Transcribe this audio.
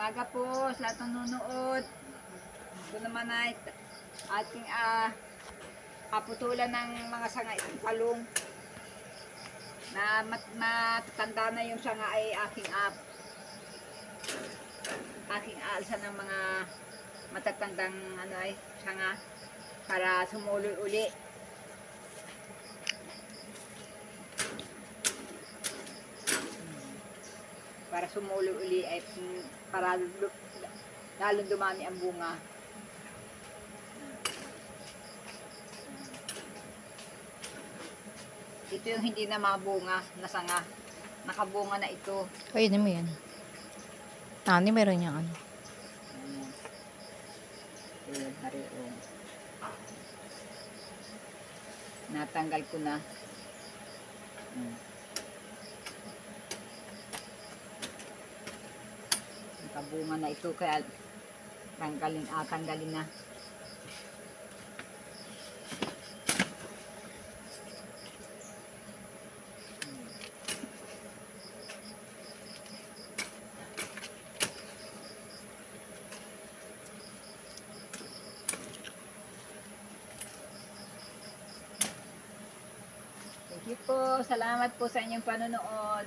Umaga po sa lahat ng nanonood. Ito naman ay ating kaputulan ng mga sanga itong palong. Na matanda na yung sanga ay aking aalsa ng mga matatandang sanga para sumuloy uli. Para sumuloy uli ay para lalong dumami ang bunga. Ito yung hindi na mabunga na sanga. Nakabunga na ito. Pwede mo yan. Nani, meron niyang ano. Ayan, hari o. Natanggal ko na. Nakabunga na ito kaya tanggalin na. Thank you po. Salamat po sa inyong panonood.